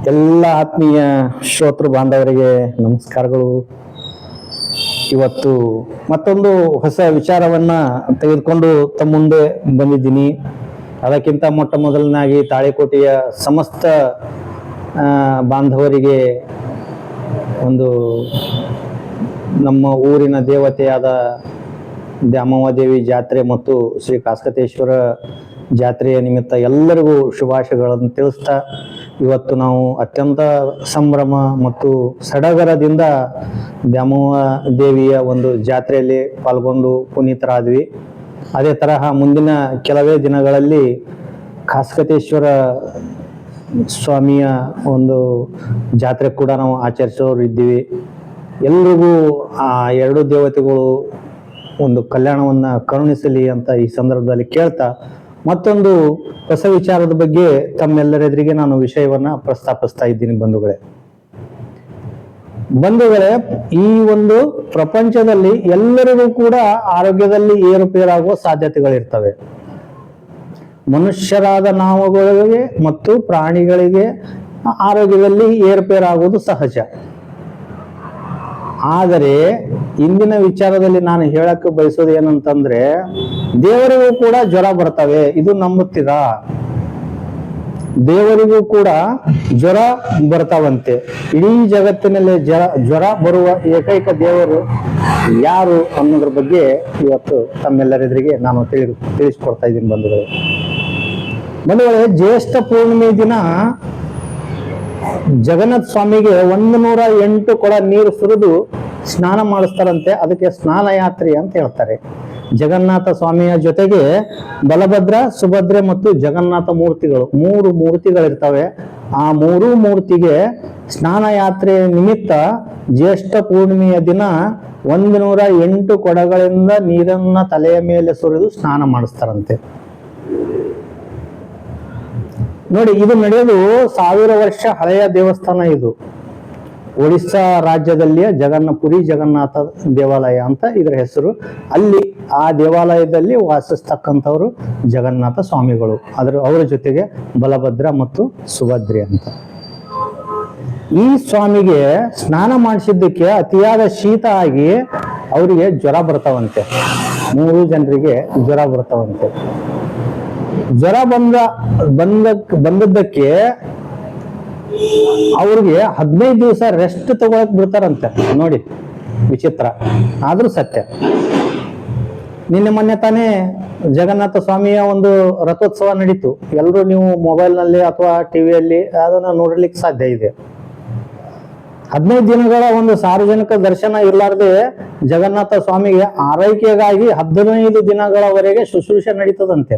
ಎಲ್ಲ ಆತ್ಮೀಯ ಶ್ರೋತೃ ಬಾಂಧವರಿಗೆ ನಮಸ್ಕಾರಗಳು. ಇವತ್ತು ಮತ್ತೊಂದು ಹೊಸ ವಿಚಾರವನ್ನ ತೆಗೆದುಕೊಂಡು ತಮ್ಮ ಮುಂದೆ ಬಂದಿದ್ದೀನಿ. ಅದಕ್ಕಿಂತ ಮೊಟ್ಟ ಮೊದಲನಾಗಿ ತಾಳಿಕೋಟೆಯ ಸಮಸ್ತ ಬಾಂಧವರಿಗೆ ಒಂದು ನಮ್ಮ ಊರಿನ ದೇವತೆಯಾದ ದ್ಯಾಮವ್ವ ಜಾತ್ರೆ ಮತ್ತು ಶ್ರೀ ಕಾಸ್ಕತೇಶ್ವರ ಜಾತ್ರೆಯ ನಿಮಿತ್ತ ಎಲ್ಲರಿಗೂ ಶುಭಾಶಯಗಳನ್ನು ತಿಳಿಸ್ತಾ, ಇವತ್ತು ನಾವು ಅತ್ಯಂತ ಸಂಭ್ರಮ ಮತ್ತು ಸಡಗರದಿಂದ ದ್ಯಾಮವ್ವ ದೇವಿಯ ಒಂದು ಜಾತ್ರೆಯಲ್ಲಿ ಪಾಲ್ಗೊಂಡು ಪುನೀತರಾದ್ವಿ. ಅದೇ ತರಹ ಮುಂದಿನ ಕೆಲವೇ ದಿನಗಳಲ್ಲಿ ಕಾಸ್ಕತೇಶ್ವರ ಸ್ವಾಮಿಯ ಒಂದು ಜಾತ್ರೆ ಕೂಡ ನಾವು ಆಚರಿಸೋರು ಇದ್ದೀವಿ. ಎಲ್ರಿಗೂ ಆ ಎರಡು ದೇವತೆಗಳು ಒಂದು ಕಲ್ಯಾಣವನ್ನ ಕರುಣಿಸಲಿ ಅಂತ ಈ ಸಂದರ್ಭದಲ್ಲಿ ಕೇಳ್ತಾ, ಮತ್ತೊಂದು ಹೊಸ ವಿಚಾರದ ಬಗ್ಗೆ ತಮ್ಮೆಲ್ಲರೆದುರಿಗೆ ನಾನು ವಿಷಯವನ್ನ ಪ್ರಸ್ತಾಪಿಸ್ತಾ ಇದ್ದೀನಿ. ಬಂಧುಗಳೇ, ಈ ಒಂದು ಪ್ರಪಂಚದಲ್ಲಿ ಎಲ್ಲರಿಗೂ ಕೂಡ ಆರೋಗ್ಯದಲ್ಲಿ ಏರುಪೇರಾಗುವ ಸಾಧ್ಯತೆಗಳಿರ್ತವೆ. ಮನುಷ್ಯರಾದ ನಾವುಗಳಿಗೆ ಮತ್ತು ಪ್ರಾಣಿಗಳಿಗೆ ಆರೋಗ್ಯದಲ್ಲಿ ಏರುಪೇರಾಗುವುದು ಸಹಜ. ಆದರೆ ಇಂದಿನ ವಿಚಾರದಲ್ಲಿ ನಾನು ಹೇಳಕ್ಕೆ ಬಯಸೋದು ಏನಂತಂದ್ರೆ, ದೇವರಿಗೂ ಕೂಡ ಜ್ವರ ಬರ್ತವೆ. ಇದು ನಂಬುತ್ತೀರಾ? ದೇವರಿಗೂ ಕೂಡ ಜ್ವರ ಬರ್ತಾವಂತೆ. ಇಡೀ ಜಗತ್ತಿನಲ್ಲಿ ಜ್ವರ ಬರುವ ಏಕೈಕ ದೇವರು ಯಾರು ಅನ್ನೋದ್ರ ಬಗ್ಗೆ ಇವತ್ತು ತಮ್ಮೆಲ್ಲರೆದುರಿಗೆ ನಾನು ತಿಳಿಸ್ಕೊಡ್ತಾ ಇದ್ದೀನಿ ಬಂಧುಗಳೇ. ಜ್ಯೇಷ್ಠ ಪೂರ್ಣಿಮೆ ದಿನ ಜಗನ್ನಾಥ ಸ್ವಾಮಿಗೆ 108 ಕೊಡ ನೀರು ಸುರಿದು ಸ್ನಾನ ಮಾಡಿಸ್ತಾರಂತೆ. ಅದಕ್ಕೆ ಸ್ನಾನ ಯಾತ್ರೆ ಅಂತ ಹೇಳ್ತಾರೆ. ಜಗನ್ನಾಥ ಸ್ವಾಮಿಯ ಜೊತೆಗೆ ಬಲಭದ್ರ, ಸುಭದ್ರೆ ಮತ್ತು ಜಗನ್ನಾಥ ಮೂರ್ತಿಗಳು, 3 ಮೂರ್ತಿಗಳಿರ್ತವೆ. ಆ 3 ಮೂರ್ತಿಗೆ ಸ್ನಾನ ಯಾತ್ರೆಯ ನಿಮಿತ್ತ ಜ್ಯೇಷ್ಠ ಪೂರ್ಣಿಮೆಯ ದಿನ 108 ಕೊಡಗಳಿಂದ ನೀರನ್ನ ತಲೆಯ ಮೇಲೆ ಸುರಿದು ಸ್ನಾನ ಮಾಡಿಸ್ತಾರಂತೆ. ನೋಡಿ, ಇದು ನಡೆಯೋದು 1000 ವರ್ಷ ಹಳೆಯ ದೇವಸ್ಥಾನ. ಇದು ಒಡಿಸ್ಸಾ ರಾಜ್ಯದಲ್ಲಿಯ ಪುರಿ ಜಗನ್ನಾಥ ದೇವಾಲಯ ಅಂತ ಇದರ ಹೆಸರು. ಅಲ್ಲಿ ಆ ದೇವಾಲಯದಲ್ಲಿ ವಾಸಿಸ್ತಕ್ಕಂಥವ್ರು ಜಗನ್ನಾಥ ಸ್ವಾಮಿಗಳು, ಅವರ ಜೊತೆಗೆ ಬಲಭದ್ರ ಮತ್ತು ಸುಭದ್ರೆ ಅಂತ. ಈ ಸ್ವಾಮಿಗೆ ಸ್ನಾನ ಮಾಡಿಸಿದ್ದಕ್ಕೆ ಅತಿಯಾದ ಶೀತ ಆಗಿ ಅವರಿಗೆ ಜ್ವರ ಬರ್ತಾವಂತೆ. 3 ಜನರಿಗೆ ಜ್ವರ ಬರ್ತಾವಂತೆ. ಜ್ವರ ಬಂದದ್ದಕ್ಕೆ ಅವ್ರಿಗೆ 15 ದಿವಸ ರೆಸ್ಟ್ ತಗೊಳಕ್ ಬಿಡ್ತಾರಂತೆ. ನೋಡಿ, ವಿಚಿತ್ರ ಆದ್ರೂ ಸತ್ಯ. ಮೊನ್ನೆ ತಾನೇ ಜಗನ್ನಾಥ ಸ್ವಾಮಿಯ ಒಂದು ರಥೋತ್ಸವ ನಡೀತು. ಎಲ್ಲರೂ ನೀವು ಮೊಬೈಲ್ ನಲ್ಲಿ ಅಥವಾ ಟಿವಿಯಲ್ಲಿ ಅದನ್ನ ನೋಡ್ಲಿಕ್ಕೆ ಸಾಧ್ಯ ಇದೆ. 15 ದಿನಗಳ ಒಂದು ಸಾರ್ವಜನಿಕ ದರ್ಶನ ಇರ್ಲಾರ್ದೆ ಜಗನ್ನಾಥ ಸ್ವಾಮಿಗೆ ಆರೈಕೆಗಾಗಿ 15 ದಿನಗಳವರೆಗೆ ಶುಶ್ರೂಷೆ ನಡೀತದಂತೆ.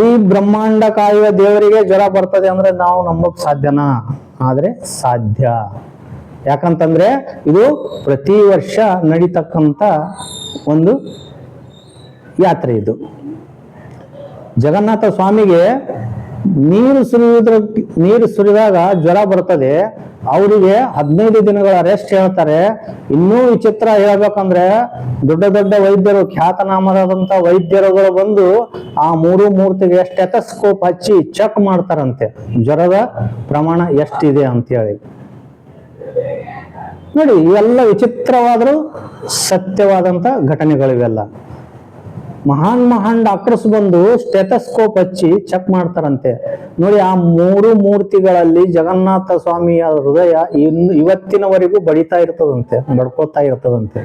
ಈ ಬ್ರಹ್ಮಾಂಡ ಕಾಯುವ ದೇವರಿಗೆ ಜ್ವರ ಬರ್ತದೆ ಅಂದ್ರೆ ನಾವು ನಂಬಕ್ ಸಾಧ್ಯನಾ? ಆದ್ರೆ ಸಾಧ್ಯ. ಯಾಕಂತಂದ್ರೆ ಇದು ಪ್ರತಿ ವರ್ಷ ನಡೀತಕ್ಕಂತ ಒಂದು ಯಾತ್ರೆ. ಇದು ಜಗನ್ನಾಥ ಸ್ವಾಮಿಗೆ ನೀರು ಸುರಿದಾಗ ಜ್ವರ ಬರ್ತದೆ. ಅವರಿಗೆ 15 ದಿನಗಳ ರೆಸ್ಟ್ ಹೇಳ್ತಾರೆ. ಇನ್ನೂ ವಿಚಿತ್ರ ಹೇಳ್ಬೇಕಂದ್ರೆ, ದೊಡ್ಡ ದೊಡ್ಡ ವೈದ್ಯರು, ಖ್ಯಾತನಾಮರಾದಂತ ವೈದ್ಯರುಗಳು ಬಂದು ಆ 3 ಮೂರ್ತಿಗೆ ಸ್ಟೆಥೋಸ್ಕೋಪ್ ಹಚ್ಚಿ ಚೆಕ್ ಮಾಡ್ತಾರಂತೆ, ಜ್ವರದ ಪ್ರಮಾಣ ಎಷ್ಟಿದೆ ಅಂತ ಹೇಳಿ. ನೋಡಿ, ಇವೆಲ್ಲ ವಿಚಿತ್ರವಾದರೂ ಸತ್ಯವಾದಂತ ಘಟನೆಗಳಿವೆಲ್ಲ. ಮಹಾನ್ ಡಾಕ್ಟರ್ಸ್ ಬಂದು ಸ್ಟೆಥೋಸ್ಕೋಪ್ ಹಚ್ಚಿ ಚೆಕ್ ಮಾಡ್ತಾರಂತೆ. ನೋಡಿ, ಆ 3 ಮೂರ್ತಿಗಳಲ್ಲಿ ಜಗನ್ನಾಥ ಸ್ವಾಮಿಯ ಹೃದಯ ಇವತ್ತಿನವರೆಗೂ ಬಡ್ಕೋತಾ ಇರ್ತದಂತೆ.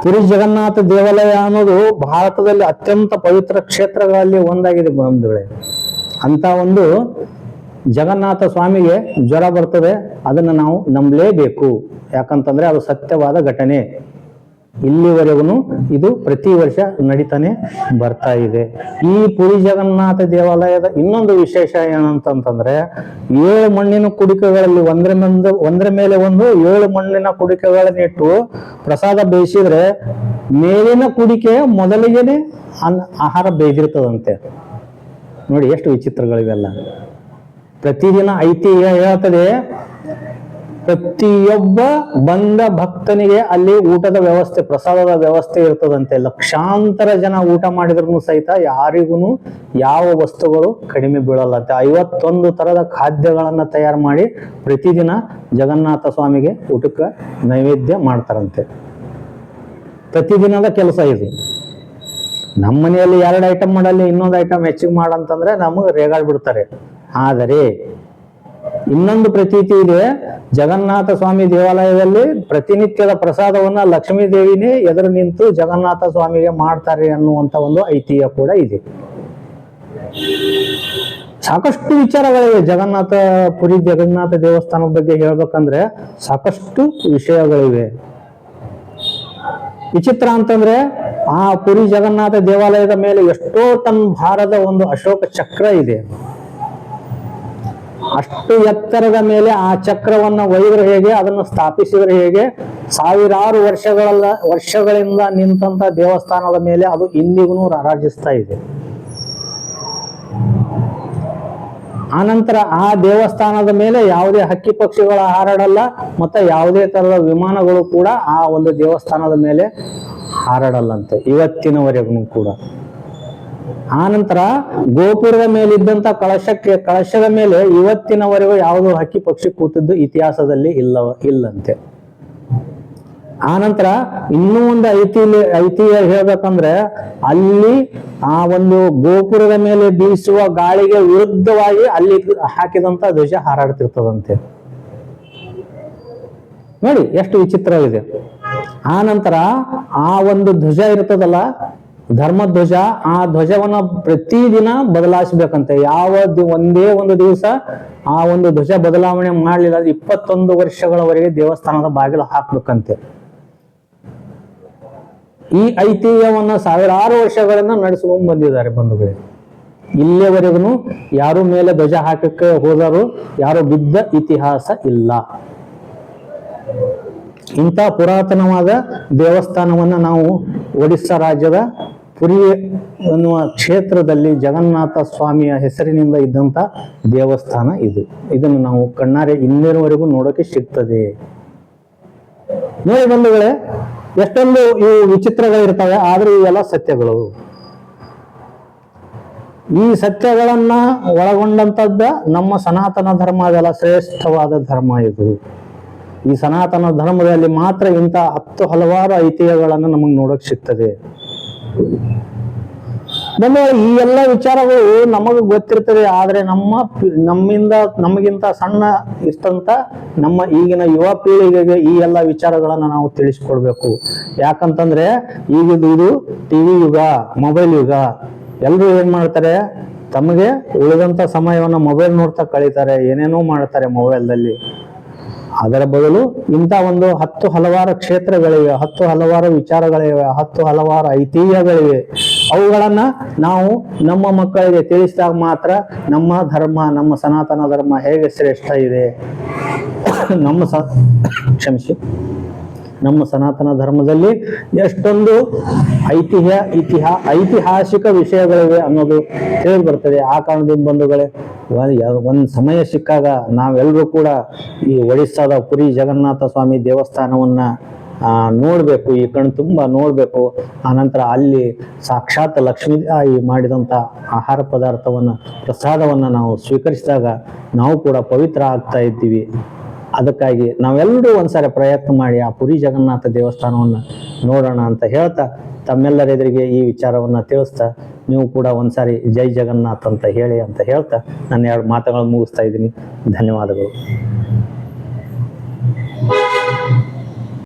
ಪುರಿ ಜಗನ್ನಾಥ ದೇವಾಲಯ ಅನ್ನೋದು ಭಾರತದಲ್ಲಿ ಅತ್ಯಂತ ಪವಿತ್ರ ಕ್ಷೇತ್ರಗಳಲ್ಲಿ ಒಂದಾಗಿದೆ ಬಂಧುಗಳೇ. ಅಂತ ಒಂದು ಜಗನ್ನಾಥ ಸ್ವಾಮಿಗೆ ಜ್ವರ ಬರ್ತದೆ, ಅದನ್ನ ನಾವು ನಂಬಲೇಬೇಕು. ಯಾಕಂತಂದ್ರೆ ಅದು ಸತ್ಯವಾದ ಘಟನೆ. ಇಲ್ಲಿವರೆಗೂ ಇದು ಪ್ರತಿ ವರ್ಷ ನಡೀತಾನೆ ಬರ್ತಾ ಇದೆ. ಈ ಪುರಿ ಜಗನ್ನಾಥ ದೇವಾಲಯದ ಇನ್ನೊಂದು ವಿಶೇಷ ಏನಂತಂದ್ರೆ, 7 ಮಣ್ಣಿನ ಕುಡಿಕೆಗಳಲ್ಲಿ ಒಂದ್ರ ಮೇಲೆ ಒಂದು 7 ಮಣ್ಣಿನ ಕುಡಿಕೆಗಳನ್ನಿಟ್ಟು ಪ್ರಸಾದ ಬೇಯಿಸಿದ್ರೆ ಮೇಲಿನ ಕುಡಿಕೆ ಮೊದಲಿಗೆನೆ ಆಹಾರ ಬೇಯ್ದಿರ್ತದಂತೆ. ನೋಡಿ, ಎಷ್ಟು ವಿಚಿತ್ರಗಳಿವೆಲ್ಲ. ಪ್ರತಿದಿನ ಐತಿಹ್ಯ ಹೇಳ್ತದೆ, ಪ್ರತಿಯೊಬ್ಬ ಬಂದ ಭಕ್ತನಿಗೆ ಅಲ್ಲಿ ಊಟದ ವ್ಯವಸ್ಥೆ, ಪ್ರಸಾದದ ವ್ಯವಸ್ಥೆ ಇರ್ತದಂತೆ. ಲಕ್ಷಾಂತರ ಜನ ಊಟ ಮಾಡಿದ್ರು ಸಹಿತ ಯಾರಿಗೂ ಯಾವ ವಸ್ತುಗಳು ಕಡಿಮೆ ಬೀಳಲ್ಲಂತೆ. 51 ತರದ ಖಾದ್ಯಗಳನ್ನ ತಯಾರು ಮಾಡಿ ಪ್ರತಿದಿನ ಜಗನ್ನಾಥ ಸ್ವಾಮಿಗೆ ಊಟಕ್ಕೆ ನೈವೇದ್ಯ ಮಾಡ್ತಾರಂತೆ. ಪ್ರತಿದಿನದ ಕೆಲಸ ಇದು. ನಮ್ಮ ಮನೆಯಲ್ಲಿ 2 ಐಟಮ್ ಮಾಡಲ್ಲಿ, ಇನ್ನೊಂದು ಐಟಮ್ ಹೆಚ್ಚಿಗೆ ಮಾಡಂತಂದ್ರೆ ನಮಗೆ ರೇಗಾಡ್ ಬಿಡ್ತಾರೆ. ಆದರೆ ಇನ್ನೊಂದು ಪ್ರತೀತಿ ಇದೆ, ಜಗನ್ನಾಥ ಸ್ವಾಮಿ ದೇವಾಲಯದಲ್ಲಿ ಪ್ರತಿನಿತ್ಯದ ಪ್ರಸಾದವನ್ನ ಲಕ್ಷ್ಮೀ ದೇವಿನೇ ಎದುರು ನಿಂತು ಜಗನ್ನಾಥ ಸ್ವಾಮಿಗೆ ಮಾಡ್ತಾರೆ ಅನ್ನುವಂತ ಒಂದು ಐತಿಹ್ಯ ಕೂಡ ಇದೆ. ಸಾಕಷ್ಟು ವಿಚಾರಗಳಿವೆ ಪುರಿ ಜಗನ್ನಾಥ ದೇವಸ್ಥಾನದ ಬಗ್ಗೆ ಹೇಳ್ಬೇಕಂದ್ರೆ ಸಾಕಷ್ಟು ವಿಷಯಗಳಿವೆ. ವಿಚಿತ್ರ ಅಂತಂದ್ರೆ ಆ ಪುರಿ ಜಗನ್ನಾಥ ದೇವಾಲಯದ ಮೇಲೆ ಎಷ್ಟೋ ಟನ್ ಭಾರದ ಒಂದು ಅಶೋಕ ಚಕ್ರ ಇದೆ. ಅಷ್ಟು ಎತ್ತರದ ಮೇಲೆ ಆ ಚಕ್ರವನ್ನ ಒಯ್ದರೆ ಹೇಗೆ, ಅದನ್ನು ಸ್ಥಾಪಿಸಿದರೆ ಹೇಗೆ, ಸಾವಿರಾರು ವರ್ಷಗಳಿಂದ ನಿಂತ ದೇವಸ್ಥಾನದ ಮೇಲೆ ಅದು ಇಂದಿಗೂ ರಾರಾಜಿಸ್ತಾ ಇದೆ. ಆನಂತರ ಆ ದೇವಸ್ಥಾನದ ಮೇಲೆ ಯಾವುದೇ ಹಕ್ಕಿ ಪಕ್ಷಿಗಳ ಹಾರಾಡಲ್ಲ, ಮತ್ತೆ ಯಾವುದೇ ತರದ ವಿಮಾನಗಳು ಕೂಡ ಆ ಒಂದು ದೇವಸ್ಥಾನದ ಮೇಲೆ ಹಾರಾಡಲ್ಲಂತೆ ಇವತ್ತಿನವರೆಗೂ ಕೂಡ. ಆನಂತರ ಗೋಪುರದ ಮೇಲಿದ್ದಂತ ಕಳಶದ ಮೇಲೆ ಇವತ್ತಿನವರೆಗೂ ಯಾವುದೋ ಹಕ್ಕಿ ಪಕ್ಷಿ ಕೂತಿದ್ದು ಇತಿಹಾಸದಲ್ಲಿ ಇಲ್ಲಂತೆ. ಆನಂತರ ಇನ್ನೂ ಒಂದು ಐತಿಹ್ಯ ಹೇಳ್ಬೇಕಂದ್ರೆ, ಅಲ್ಲಿ ಆ ಒಂದು ಗೋಪುರದ ಮೇಲೆ ಬೀಸುವ ಗಾಳಿಗೆ ವಿರುದ್ಧವಾಗಿ ಅಲ್ಲಿ ಹಾಕಿದಂತ ಧ್ವಜ ಹಾರಾಡ್ತಿರ್ತದಂತೆ. ನೋಡಿ ಎಷ್ಟು ವಿಚಿತ್ರವಿದೆ. ಆನಂತರ ಆ ಒಂದು ಧ್ವಜ ಇರ್ತದಲ್ಲ, ಧರ್ಮಧ್ವಜ, ಆ ಧ್ವಜವನ್ನ ಪ್ರತಿದಿನ ಬದಲಾಯಿಸ್ಬೇಕಂತೆ. ಒಂದೇ ಒಂದು ದಿವಸ ಆ ಒಂದು ಧ್ವಜ ಬದಲಾವಣೆ ಮಾಡಲಿಲ್ಲ 21 ವರ್ಷಗಳವರೆಗೆ ದೇವಸ್ಥಾನದ ಬಾಗಿಲು ಹಾಕ್ಬೇಕಂತೆ. ಈ ಐತಿಹ್ಯವನ್ನ ಸಾವಿರಾರು ವರ್ಷಗಳಿಂದ ನಡೆಸ್ಕೊಂಡ್ ಬಂದಿದ್ದಾರೆ ಬಂಧುಗಳೇ. ಇಲ್ಲಿಯವರೆಗೂ ಯಾರು ಮೇಲೆ ಧ್ವಜ ಹಾಕಕ್ಕೆ ಹೋದರು ಯಾರು ಬಿದ್ದ ಇತಿಹಾಸ ಇಲ್ಲ. ಇಂಥ ಪುರಾತನವಾದ ದೇವಸ್ಥಾನವನ್ನ ನಾವು ಒಡಿಸ್ಸಾ ರಾಜ್ಯದ ಪುರಿ ಎನ್ನುವ ಕ್ಷೇತ್ರದಲ್ಲಿ ಜಗನ್ನಾಥ ಸ್ವಾಮಿಯ ಹೆಸರಿನಿಂದ ಇದ್ದಂತ ದೇವಸ್ಥಾನ ಇದು. ಇದನ್ನು ನಾವು ಕಣ್ಣಾರೆ ಇನ್ನೇವರೆಗೂ ನೋಡೋಕೆ ಸಿಗ್ತದೆ. ನೋಡಿ ಬಂಧುಗಳೇ, ಎಷ್ಟೊಂದು ಇವು ವಿಚಿತ್ರಗಳಿರ್ತವೆ, ಆದ್ರೆ ಇವೆಲ್ಲ ಸತ್ಯಗಳು. ಈ ಸತ್ಯಗಳನ್ನ ಒಳಗೊಂಡಂತದ್ದ ನಮ್ಮ ಸನಾತನ ಧರ್ಮ, ಅದೆಲ್ಲ ಶ್ರೇಷ್ಠವಾದ ಧರ್ಮ ಇದು. ಈ ಸನಾತನ ಧರ್ಮದಲ್ಲಿ ಮಾತ್ರ ಇಂಥ 10 ಹಲವಾರು ಐತಿಹ್ಯಗಳನ್ನು ನಮಗೆ ನೋಡಕ್ ಸಿಗ್ತದೆ. ಈ ಎಲ್ಲ ವಿಚಾರಗಳು ನಮಗ ಗೊತ್ತಿರ್ತದೆ, ಆದ್ರೆ ನಮಗಿಂತ ಸಣ್ಣ ಇಷ್ಟಂತ ನಮ್ಮ ಈಗಿನ ಯುವ ಪೀಳಿಗೆಗೆ ಈ ಎಲ್ಲ ವಿಚಾರಗಳನ್ನ ನಾವು ತಿಳಿಸ್ಕೊಡ್ಬೇಕು. ಯಾಕಂತಂದ್ರೆ ಇದು ಟಿವಿ ಯುಗ, ಮೊಬೈಲ್ ಯುಗ. ಎಲ್ರು ಏನ್ ಮಾಡ್ತಾರೆ, ತಮಗೆ ಉಳಿದಂತ ಸಮಯವನ್ನ ಮೊಬೈಲ್ ನೋಡ್ತಾ ಕಳೀತಾರೆ, ಏನೇನೋ ಮಾಡ್ತಾರೆ ಮೊಬೈಲ್ದಲ್ಲಿ. ಅದರ ಬದಲು ಇಂಥ ಒಂದು 10 ಹಲವಾರು ಕ್ಷೇತ್ರಗಳಿವೆ, 10 ಹಲವಾರು ವಿಚಾರಗಳಿವೆ, 10 ಹಲವಾರು ಐತಿಹ್ಯಗಳಿವೆ. ಅವುಗಳನ್ನ ನಾವು ನಮ್ಮ ಮಕ್ಕಳಿಗೆ ತಿಳಿಸಿದಾಗ ಮಾತ್ರ ನಮ್ಮ ಸನಾತನ ಧರ್ಮ ಹೇಗೆ ಶ್ರೇಷ್ಠ ಇದೆ, ನಮ್ಮ ಸನಾತನ ಧರ್ಮದಲ್ಲಿ ಎಷ್ಟೊಂದು ಐತಿಹಾಸಿಕ ವಿಷಯಗಳಿವೆ ಅನ್ನೋದು ತಿಳಿದು ಬರ್ತದೆ. ಆ ಕಾರಣದಿಂದ ಬಂಧುಗಳೇ, ಒಂದು ಸಮಯ ಸಿಕ್ಕಾಗ ನಾವೆಲ್ಲರೂ ಕೂಡ ಈ ಒಡಿಸ್ಸಾದ ಪುರಿ ಜಗನ್ನಾಥ ಸ್ವಾಮಿ ದೇವಸ್ಥಾನವನ್ನ ನೋಡ್ಬೇಕು, ಈ ಕಣ್ಣು ತುಂಬ ನೋಡ್ಬೇಕು. ಆನಂತರ ಅಲ್ಲಿ ಸಾಕ್ಷಾತ್ ಲಕ್ಷ್ಮೀ ಮಾಡಿದಂತ ಆಹಾರ ಪ್ರಸಾದವನ್ನ ನಾವು ಸ್ವೀಕರಿಸಿದಾಗ ನಾವು ಕೂಡ ಪವಿತ್ರ ಆಗ್ತಾ ಇದ್ದೀವಿ. ಅದಕ್ಕಾಗಿ ನಾವೆಲ್ಲರೂ ಒಂದ್ಸಾರಿ ಪ್ರಯತ್ನ ಮಾಡಿ ಆ ಪುರಿ ಜಗನ್ನಾಥ ದೇವಸ್ಥಾನವನ್ನ ನೋಡೋಣ ಅಂತ ಹೇಳ್ತಾ, ತಮ್ಮೆಲ್ಲರೆದುರಿಗೆ ಈ ವಿಚಾರವನ್ನ ತಿಳಿಸ್ತಾ, ನೀವು ಕೂಡ ಒಂದ್ಸಾರಿ ಜೈ ಜಗನ್ನಾಥ್ ಅಂತ ಹೇಳ್ತಾ ನನ್ನ 2 ಮಾತುಗಳನ್ನು ಮುಗಿಸ್ತಾ ಇದ್ದೀನಿ. ಧನ್ಯವಾದಗಳು.